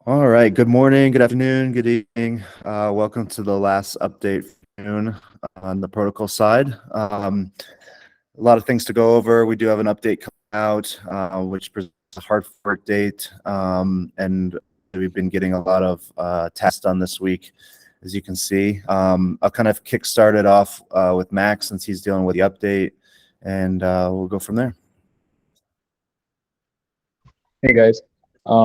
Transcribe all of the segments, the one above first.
All right. Good morning, good afternoon, good evening. Welcome to the last update for noon on the protocol side. A lot of things to go over. We do have an update coming out, which presents a hard fork date, and we've been getting a lot of tests done this week, as you can see. I'll kind of kickstart it off with Max since he's dealing with the update, and we'll go from there. Hey guys.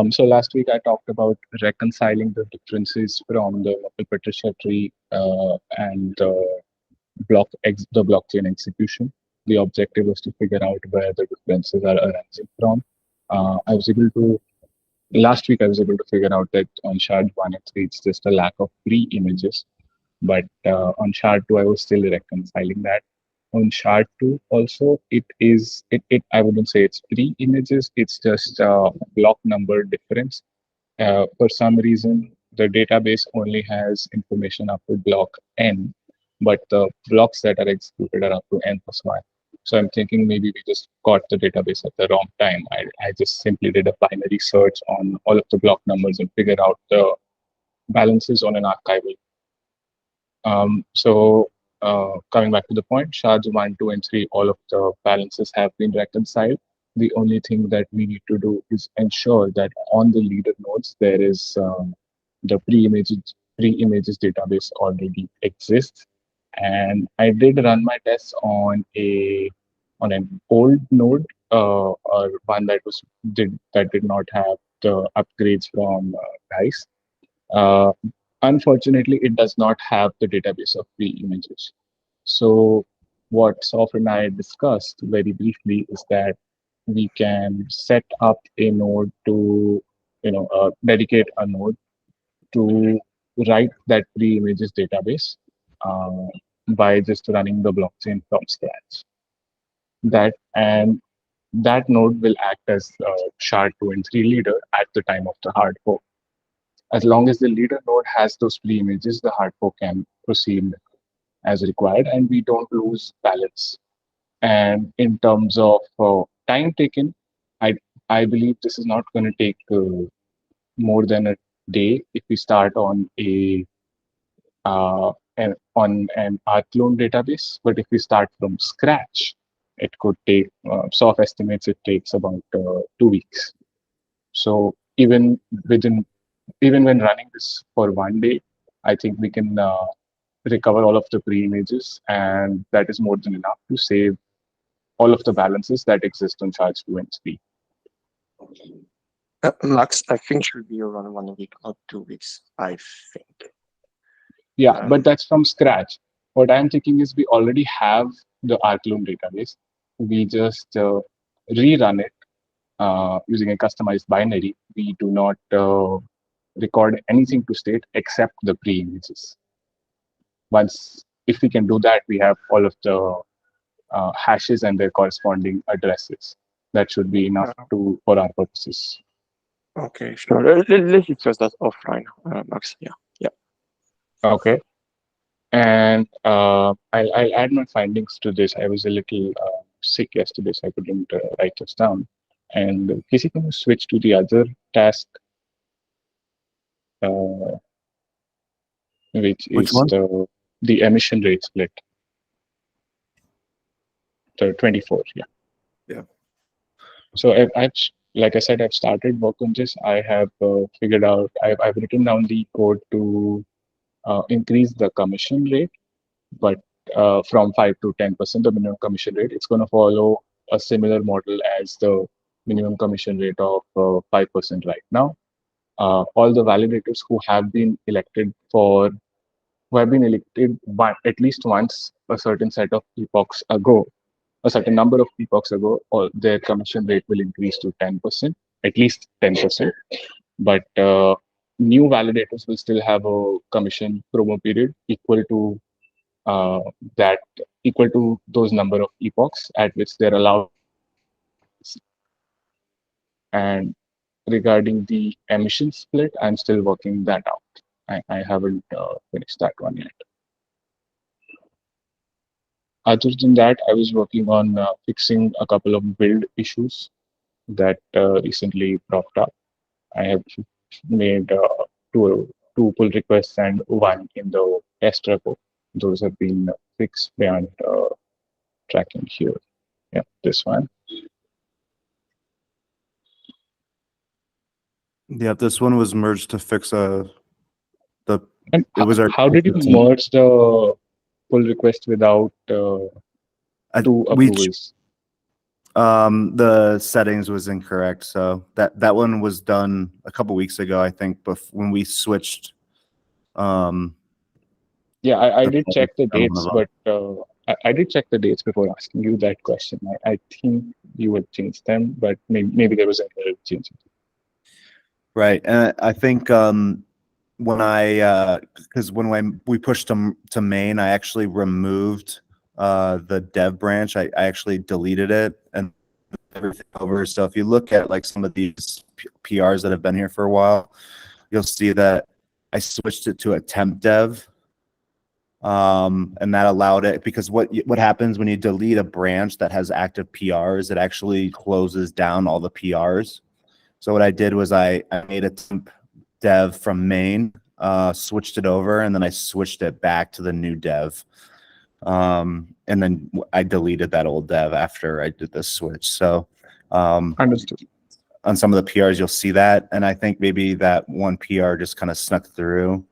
So last week I talked about reconciling the differences from the multi-petition tree and the blockchain execution. The objective was to figure out where the differences are arising from. I was able to Last week I was able to figure out that on shard 1 and 3 it's just a lack of pre-images, but on shard 2 I was still reconciling that. On shard 2 also it I wouldn't say it's pre-images, it's just block number difference. For some reason, the database only has information up to block n, but the blocks that are executed are up to n plus 1. So I'm thinking maybe we just got the database at the wrong time. I just simply did a binary search on all of the block numbers and figured out the balances on an archival. Coming back to the point, shards 1, 2, and 3, all of the balances have been reconciled. The only thing that we need to do is ensure that on the leader nodes, there is the pre-images database already exists. And I did run my tests on an old node, or one that did not have the upgrades from DICE. Uh, Unfortunately, it does not have the database of pre-images. So what Sof and I discussed very briefly is that we can set up a node to, dedicate a node to write that pre-images database uh, by just running the blockchain from scratch. That node will act as shard 2 and 3 leader at the time of the hard fork. As long as the leader node has those pre-images, the hard fork can proceed as required, and we don't lose balance. And in terms of time taken, I I believe this is not going to take more than a day if we start on on an Arclone database. But if we start from scratch, it could take soft estimates. It takes about 2 weeks. So within even when running this for 1 day, I think we can recover all of the pre-images, and that is more than enough to save all of the balances that exist on charge 2 and 3. Max, I think should be around 1 week or 2 weeks, I think. Yeah, but that's from scratch. What I'm thinking is we already have the Arclone database. We just rerun it using a customized binary. We do not record anything to state except the pre-images. If we can do that, we have all of the hashes and their corresponding addresses. That should be enough for our purposes. Okay, sure. Let's discuss that offline, Max. Yeah. Okay. And I'll add my findings to this. I was a little sick yesterday, so I couldn't write this down. And Casey, can you switch to the other task, which is the emission rate split? The 24, yeah. Yeah. So like I said, I've started work on this. I have figured out, I've written down the code to increase the commission rate, but from 5 to 10%, the minimum commission rate. It's going to follow a similar model as the minimum commission rate of 5% right now. All the validators who have been elected at least once a certain set of epochs ago, a certain number of epochs ago, or their commission rate will increase to 10%, at least 10%. But new validators will still have a commission promo period equal to those number of epochs at which they're allowed. And regarding the emission split, I'm still working that out. I haven't finished that one yet. Other than that, I was working on fixing a couple of build issues that recently cropped up. I have made two pull requests and one in the test repo. Those have been fixed beyond tracking here. Yeah, this one. Yeah, this one was merged to fix the. And It was our. how did you merge the pull request without two We approvals? the settings was incorrect, so that one was done a couple weeks ago, I think. But when we switched, Yeah, I the did check the on one of dates, them. but I did check the dates before asking you that question. I think you would change them, but maybe there was an error change. Right, and I think when I because when we pushed to main, I actually removed the dev branch. I actually deleted it and everything over. So if you look at like some of these PRs that have been here for a while, you'll see that I switched it to a temp dev. And that allowed it, because what happens when you delete a branch that has active PRs, it actually closes down all the PRs. So what I did was I made a temp dev from main, switched it over, and then I switched it back to the new dev. And then I deleted that old dev after I did this switch. So Understood. on some of the PRs, you'll see that. And I think maybe that one PR just kind of snuck through.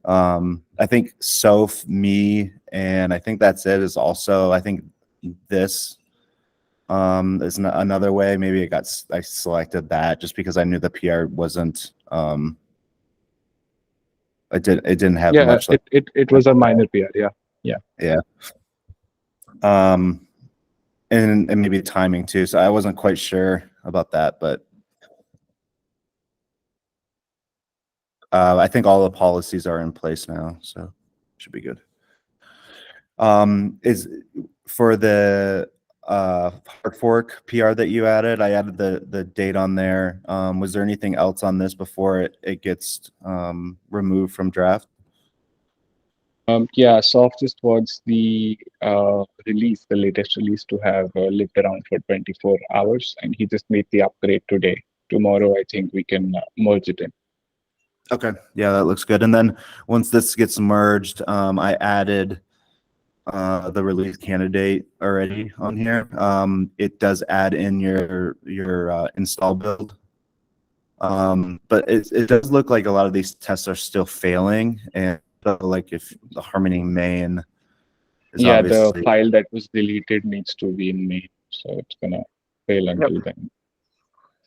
I think Soph, me, and I think that's it is also, I think this is another way. Maybe I selected that just because I knew the PR wasn't, it didn't have Yeah, much. it was a minor PR. Yeah. Yeah. And maybe timing too. So I wasn't quite sure about that, but I think all the policies are in place now, so should be good. Is for the hard fork PR that you added, I added the date on there. Was there anything else on this before it gets removed from draft? Yeah, Soft just wants the release, the latest release, to have lived around for 24 hours, and he just made the upgrade today. Tomorrow, I think we can merge it in. Okay, yeah, that looks good. And then once this gets merged, I added the release candidate already on here. It does add in your install build. But it does look like a lot of these tests are still failing, and so like if the Harmony main is Yeah, the obviously file that was deleted needs to be in main, so it's gonna fail until then.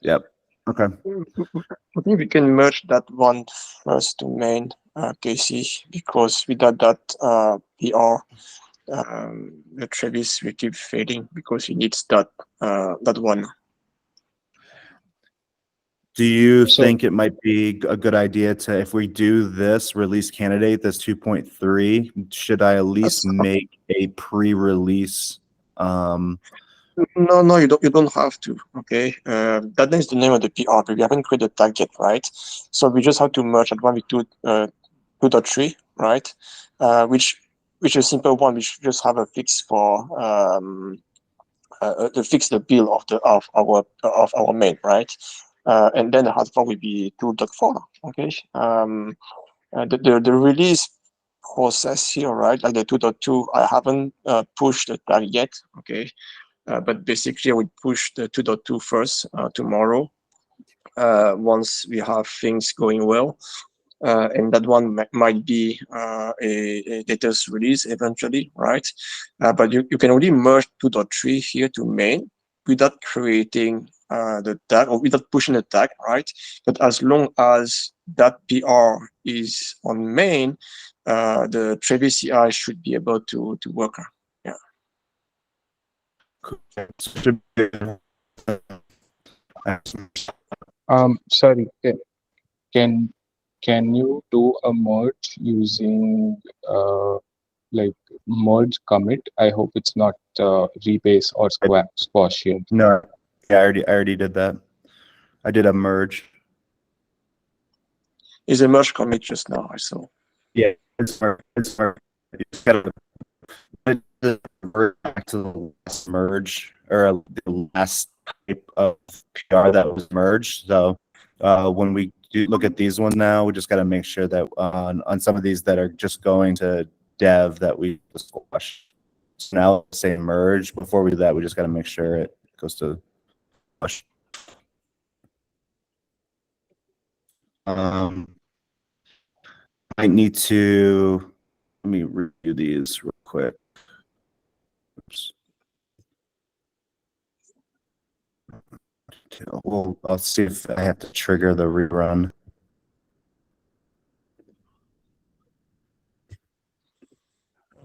Yep. Okay. I think we can merge that one first to main, Casey, because without that PR, the Travis will keep fading because he needs that that one. Do you So- think it might be a good idea to, if we do this release candidate, this 2.3, should I at least make a pre-release? No, you don't have to. Okay, that is the name of the PR, but we haven't created a tag yet, right? So we just have to merge that one with 2.3, right? Which is a simple one. We should just have a fix for to fix the bill of our main, right? And then the hard fork will be 2.4. Okay. The release process here, right? Like the 2.2, I haven't pushed the tag yet. Okay. But basically, I will push the 2.2 first tomorrow. Once we have things going well. And that one might be a latest release eventually, right? But you can only merge 2.3 here to main without creating the tag or without pushing the tag, right? But as long as that PR is on main, the Travis CI should be able to work. Yeah. Sorry, can you do a merge using like merge commit? I hope it's not rebase or squash here. No, yeah, I already did that. I did a merge. Is a merge commit just now, I saw. Yeah, it's merge. You just gotta revert back to the last merge or the last type of PR that was merged. So when we look at these ones now. We just got to make sure that on some of these that are just going to dev that we squash. So now say merge. Before we do that, we just got to make sure it goes to squash. I need to let me review these real quick. Oops. Well, I'll see if I have to trigger the rerun.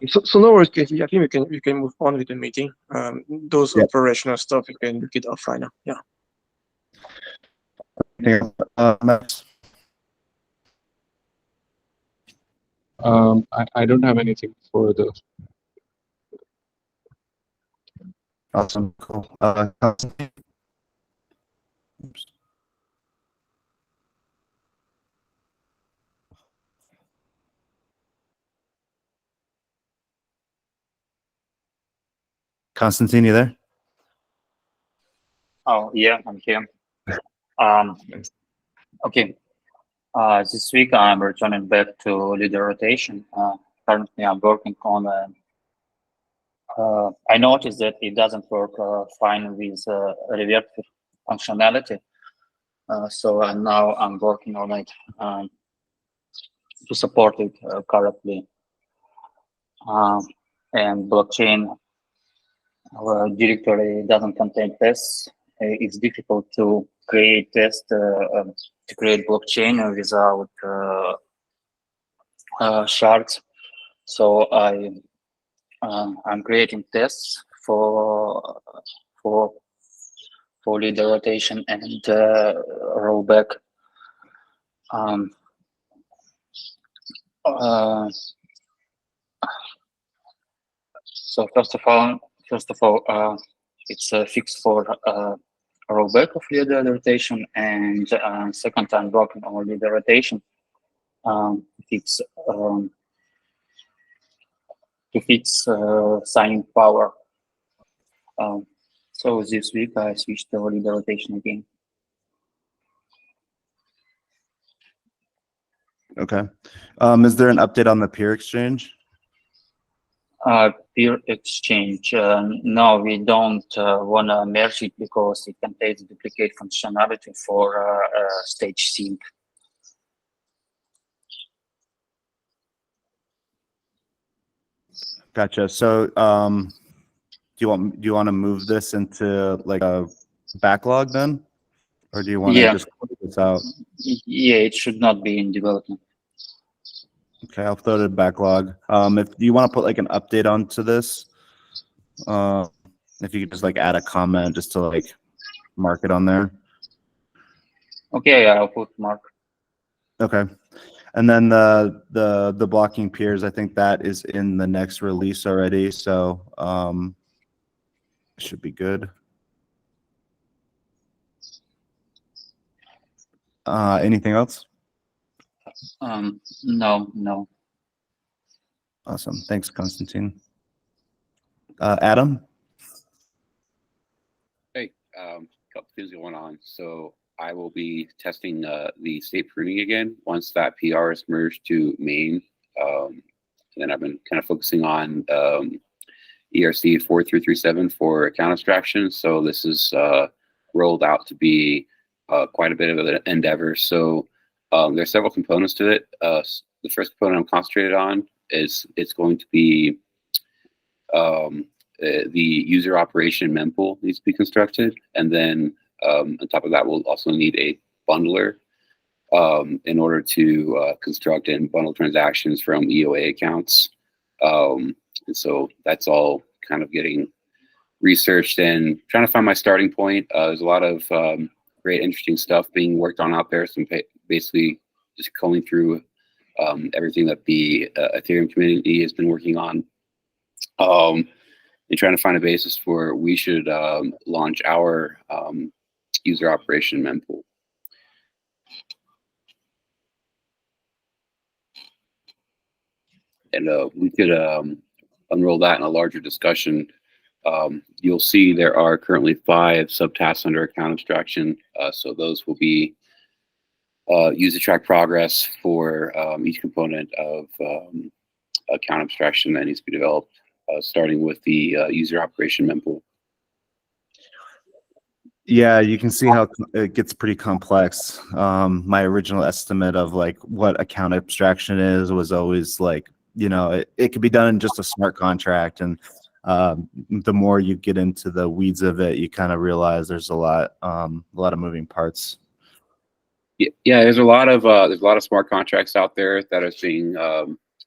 So no worries, Katie. I think we can move on with the meeting. Those Yep. operational stuff you can look it off right now. Yeah. Max? I don't have anything further. Awesome, cool. Constantine? Oops. Constantine, you there? Oh, yeah, I'm here. Okay. This week I'm returning back to leader rotation. Currently I'm working on I noticed that it doesn't work fine with revert functionality. So now I'm working on it to support it correctly. And blockchain directory doesn't contain tests. It's difficult to create tests, to create blockchain without shards. So I'm creating tests for leader rotation and rollback. So first of all, it's fixed for rollback of leader rotation, and second, I'm working on leader rotation. Fix to fix signing power. So this week I switched to leader rotation again. Okay. Is there an update on the peer exchange? Peer exchange. No, we don't want to merge it because it contains duplicate functionality for stage sync. Gotcha. So, do you want to move this into like a backlog then, or do you want to just close this out? Yeah, it should not be in development. Okay, I'll throw it in backlog. If you want to put like an update onto this, if you could just like add a comment just to like mark it on there. Okay, I'll put mark. Okay. And then the blocking peers, I think that is in the next release already, so should be good. Anything else? No. Awesome. Thanks, Constantine. Adam? Hey, couple things going on. So I will be testing the state pruning again once that PR is merged to main. And then I've been kind of focusing on ERC 4337 for account abstraction. So this is rolled out to be quite a bit of an endeavor. So there's several components to it. The first component I'm concentrated on is it's going to be the user operation mempool needs to be constructed, and then on top of that, we'll also need a bundler in order to construct and bundle transactions from EOA accounts. And so that's all kind of getting researched and trying to find my starting point. There's a lot of great, interesting stuff being worked on out there. So I'm basically just going through everything that the Ethereum community has been working on. And trying to find a basis for we should launch our user operation mempool. And we could unroll that in a larger discussion. You'll see there are currently 5 subtasks under account abstraction. So those will be user track progress for each component of account abstraction that needs to be developed, starting with the user operation mempool. Yeah, you can see how it gets pretty complex. My original estimate of like what account abstraction is was always like, it could be done in just a smart contract. And the more you get into the weeds of it, you kind of realize there's a lot of moving parts. Yeah, there's a lot of smart contracts out there that are being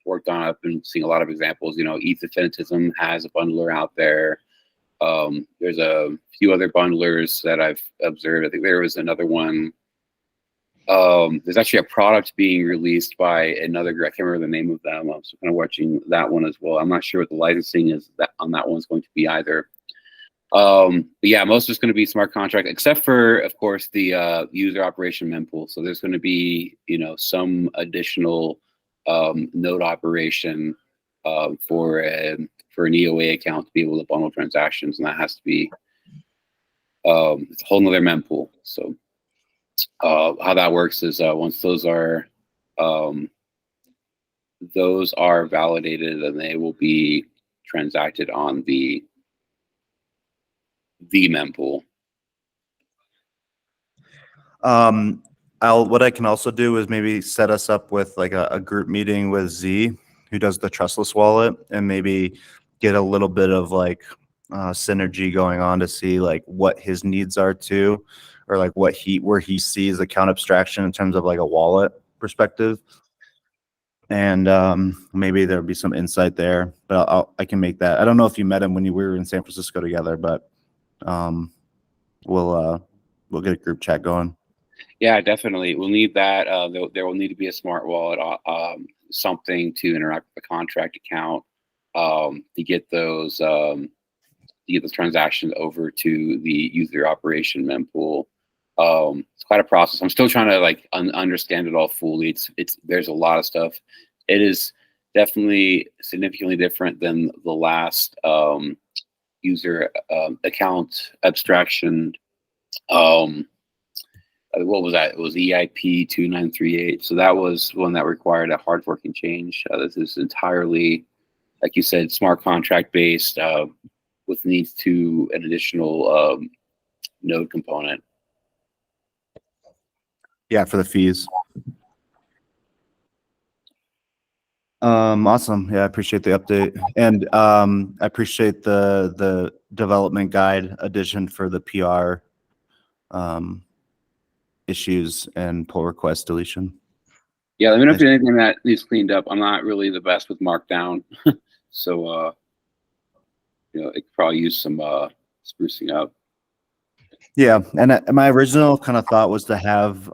worked on. I've been seeing a lot of examples. ETH Affinitism has a bundler out there. There's a few other bundlers that I've observed. I think there was another one. There's actually a product being released by another group. I can't remember the name of them. I'm kind of watching that one as well. I'm not sure what the licensing is on that one's going to be either. But yeah, most is going to be smart contract, except for, of course, the user operation mempool. So there's going to be, some additional node operation for an EOA account to be able to bundle transactions, and that has to be it's a whole nother mempool. So how that works is once those are validated, then they will be transacted on the mempool. What I can also do is maybe set us up with like a group meeting with Z, who does the trustless wallet, and maybe get a little bit of like synergy going on to see like what his needs are too, or like where he sees account abstraction in terms of like a wallet perspective. And maybe there'll be some insight there, but I can make that. I don't know if you met him when we were in San Francisco together, but we'll get a group chat going. Yeah, definitely. We'll need that. There will need to be a smart wallet, something to interact with the contract account to get those transactions over to the user operation mempool. It's quite a process. I'm still trying to like understand it all fully. There's a lot of stuff. It is definitely significantly different than the last user account abstraction. What was that? It was EIP 2938. So that was one that required a hard forking change. This is entirely, like you said, smart contract based with needs to an additional node component. Yeah, for the fees. Awesome. Yeah, I appreciate the update, and I appreciate the development guide addition for the PR issues and pull request deletion. Yeah, let me know if there's anything that needs cleaned up. I'm not really the best with Markdown, so it could probably use some sprucing up. Yeah, and my original kind of thought was to have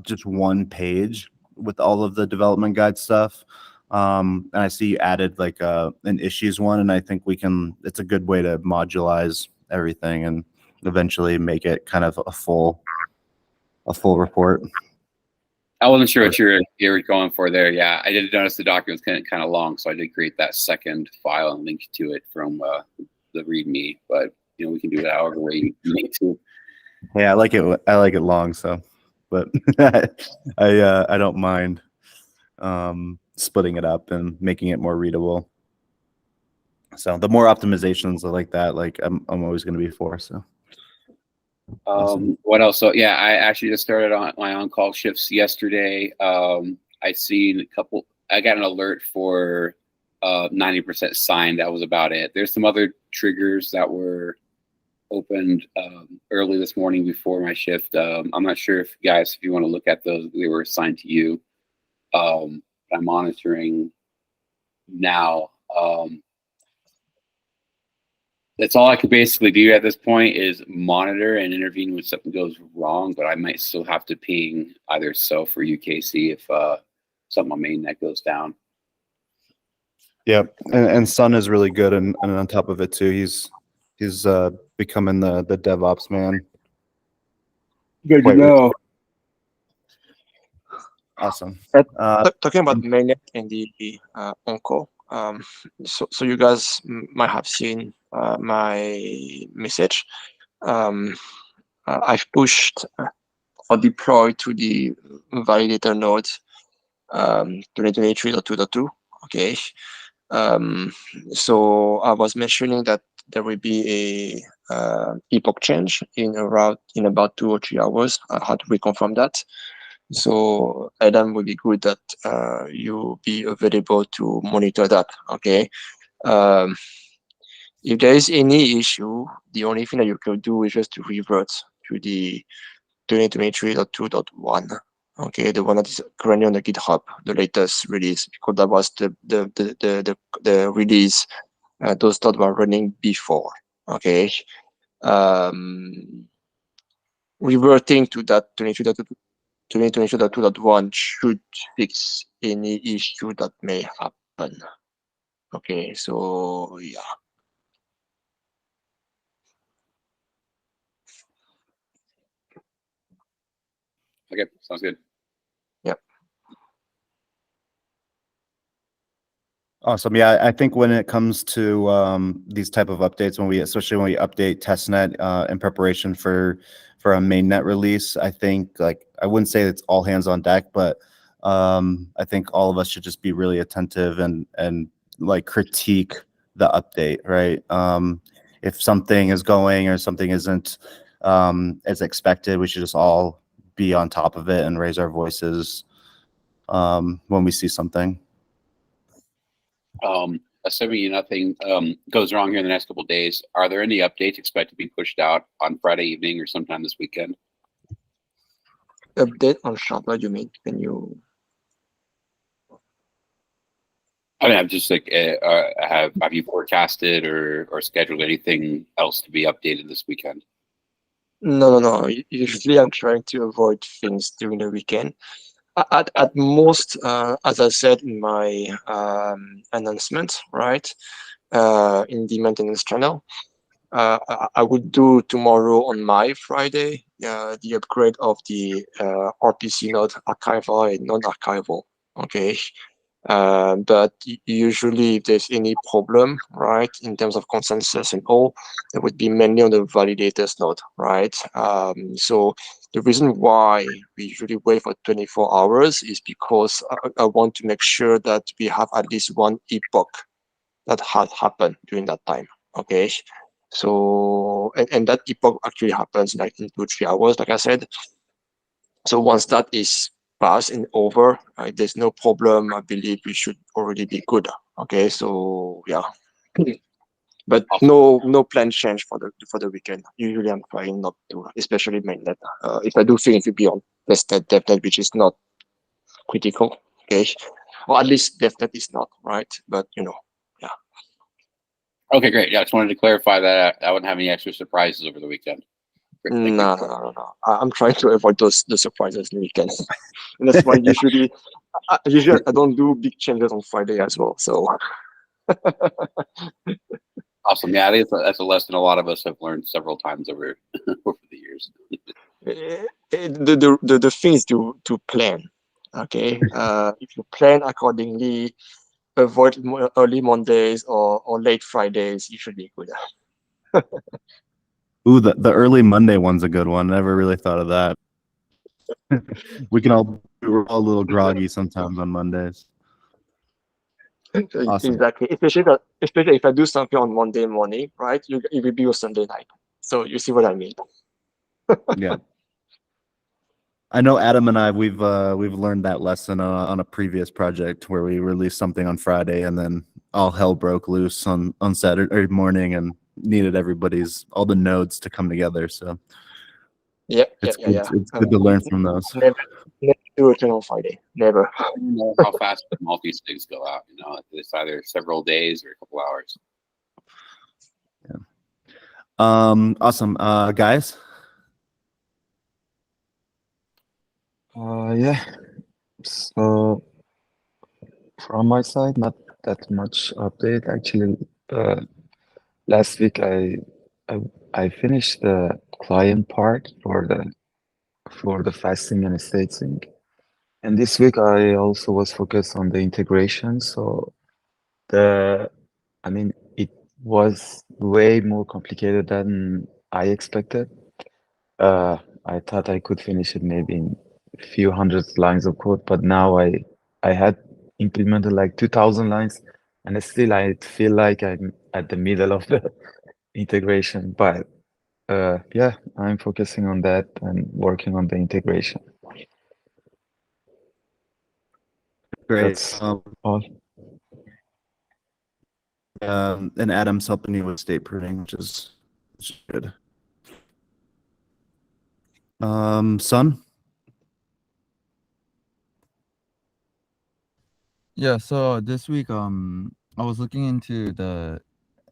just one page with all of the development guide stuff. And I see you added like an issues one, and I think it's a good way to modulize everything and eventually make it kind of a full report. I wasn't sure what you were going for there. Yeah, I did notice the document was kind of long, so I did create that second file and link to it from the README. But we can do it however way you need to. Yeah, I like it long. So, but I don't mind splitting it up and making it more readable. So the more optimizations like that, like I'm always going to be for. So. Awesome. What else? So yeah, I actually just started on my on-call shifts yesterday. I seen a couple. I got an alert for 90% signed. That was about it. There's some other triggers that were opened early this morning before my shift. I'm not sure if you want to look at those, they were assigned to you. I'm monitoring now. That's all I could basically do at this point is monitor and intervene when something goes wrong, but I might still have to ping either Self or UKC if something on mainnet goes down. Yep, and Sun is really good, and on top of it too, he's becoming the DevOps man. Good to know. Awesome. Talking about mainnet and the on-call. So you guys might have seen my message. I've pushed deploy to the validator node 2023.2.2. Okay. So I was mentioning that there will be a epoch change in about 2 or 3 hours. I had to reconfirm that. So Adam, would be good that you be available to monitor that. Okay. If there is any issue, the only thing that you can do is just to revert to the 2023.2.1. Okay, the one that is currently on the GitHub, the latest release, because that was the release those that were running before. Okay, reverting to that 2023.2.1 should fix any issue that may happen. Okay, so yeah. Okay, sounds good. Awesome. Yeah, I think when it comes to these type of updates, especially when we update testnet in preparation for a mainnet release, I think I wouldn't say it's all hands on deck, but I think all of us should just be really attentive and like critique the update, right? If something is going or something isn't as expected, we should just all be on top of it and raise our voices when we see something. Assuming nothing goes wrong here in the next couple of days, are there any updates expected to be pushed out on Friday evening or sometime this weekend? Update on Sharp, what do you mean? Can you? I mean, I'm just like, have you forecasted or scheduled anything else to be updated this weekend? No. Usually I'm trying to avoid things during the weekend. At most, as I said in my announcement, right, in the maintenance channel, I would do tomorrow on my Friday the upgrade of the RPC node archival and non-archival. Okay. But usually if there's any problem, right, in terms of consensus and all, it would be mainly on the validators node, right? So the reason why we usually wait for 24 hours is because I want to make sure that we have at least one epoch that has happened during that time, okay? So, and that epoch actually happens like in 2-3 hours, like I said. So once that is passed and over, there's no problem. I believe we should already be good. Okay, so yeah, but no plan change for the weekend. Usually I'm trying not to, especially mainnet. If I do think it will be on testnet, devnet, which is not critical. Okay, or at least devnet is not, right? But yeah. Okay, great. Yeah, I just wanted to clarify that I wouldn't have any extra surprises over the weekend. Great, thank you. No. I'm trying to avoid the surprises in the weekend, and that's why usually I don't do big changes on Friday as well. So. Awesome. Yeah, I think that's a lesson a lot of us have learned several times over over the years. The thing is to plan. Okay, if you plan accordingly, avoid early Mondays or late Fridays. You should be good. Ooh, the early Monday one's a good one. Never really thought of that. We're all a little groggy sometimes on Mondays. Awesome. Exactly. Especially if I do something on Monday morning, right? It will be your Sunday night. So you see what I mean? Yeah. I know Adam and I we've learned that lesson on a previous project where we released something on Friday and then all hell broke loose on Saturday morning and needed all the nodes to come together. So Yeah. it's good to learn from those. Never do it on Friday. Never. I don't know how fast multi-sigs go out. It's either several days or a couple hours. Yeah. Awesome. Guys. Yeah. So from my side, not that much update actually. Last week I finished the client part for the fasting and staging, and this week I also was focused on the integration. So it was way more complicated than I expected. I thought I could finish it maybe in a few hundred lines of code, but now I had implemented like 2000 lines, and still I feel like I'm at the middle of the integration. But yeah, I'm focusing on that and working on the integration. Great. That's all. And Adam's helping you with state pruning, which is good. Son? Yeah, so this week I was looking into the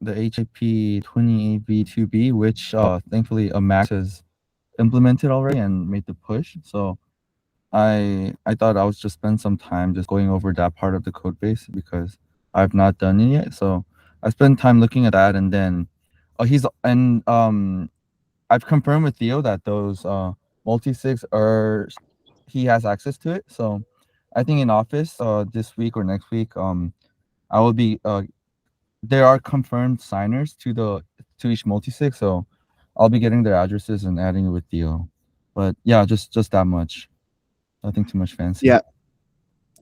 HIP 28v2b, which thankfully Max has implemented already and made the push. So I thought I would just spend some time just going over that part of the code base because I've not done it yet. So I spent time looking at that, and then I've confirmed with Theo that those multi-sigs he has access to it. So I think in office this week or next week I will be there are confirmed signers to each multi-sig, so I'll be getting their addresses and adding it with Theo. But yeah, just that much. Nothing too much fancy. Yeah.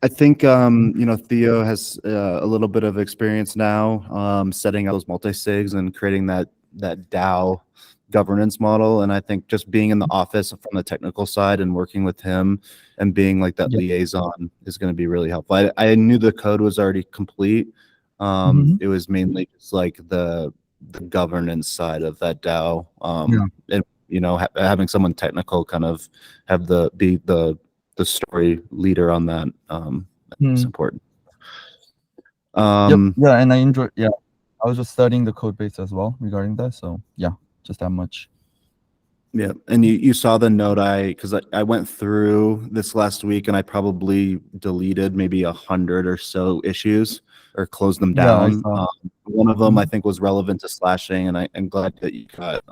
I think Theo has a little bit of experience now setting up those multi-sigs and creating that DAO governance model. And I think just being in the office from the technical side and working with him and being like that liaison is going to be really helpful. I knew the code was already complete. It was mainly just like the governance side of that DAO. And having someone technical kind of be the story leader on that is important. Yeah, and I enjoy. Yeah, I was just studying the code base as well regarding that. So yeah, just that much. Yeah, and you saw the note because I went through this last week and I probably deleted maybe 100 or so issues or closed them down. I saw. One of them I think was relevant to slashing, and I'm glad that you got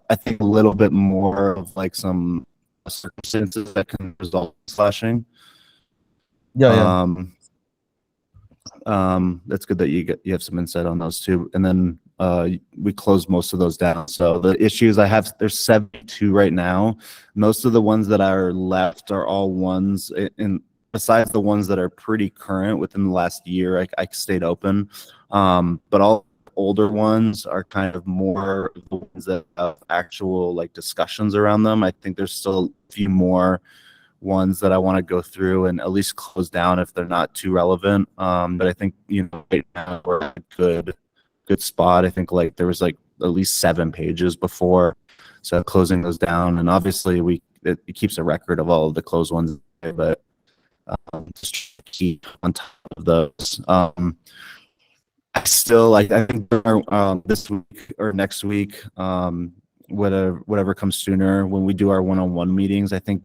I think a little bit more of like some circumstances that can result in slashing. Yeah. That's good that you have some insight on those too. And then we closed most of those down. So the issues I have, there's 72 right now. Most of the ones that are left are all ones in besides the ones that are pretty current within the last year, I stayed open. But all older ones are kind of more the ones that have actual like discussions around them. I think there's still a few more ones that I want to go through and at least close down if they're not too relevant. But I think right now we're at a good spot. I think like there was like at least 7 pages before, so closing those down, and obviously it keeps a record of all of the closed ones, but just keep on top of those. I think this week or next week, whatever comes sooner, when we do our one-on-one meetings, I think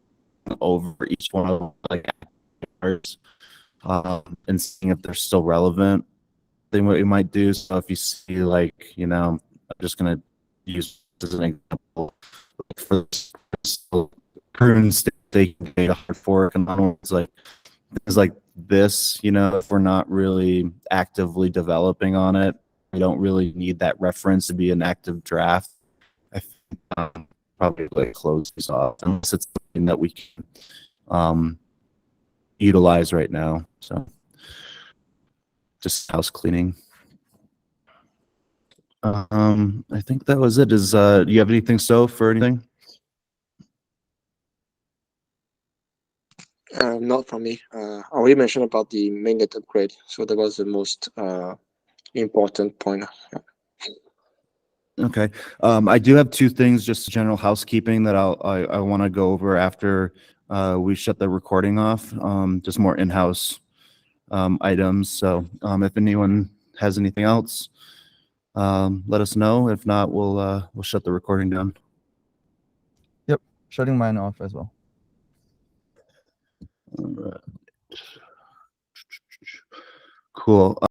over each one of like hours, and seeing if they're still relevant. Then what you might do, so if you see like I'm just gonna use as an example for prune state data hard fork and it's like things like this, if we're not really actively developing on it, we don't really need that reference to be an active draft. I think probably like close these off unless it's something that we can utilize right now. So just house cleaning. I think that was it. Do you have anything for anything? Not from me. I already mentioned about the mainnet upgrade, so that was the most important point. Okay. I do have 2 things, just general housekeeping that I want to go over after we shut the recording off. Just more in-house items. So if anyone has anything else, let us know. If not, we'll shut the recording down. Yep, shutting mine off as well. All right. Cool.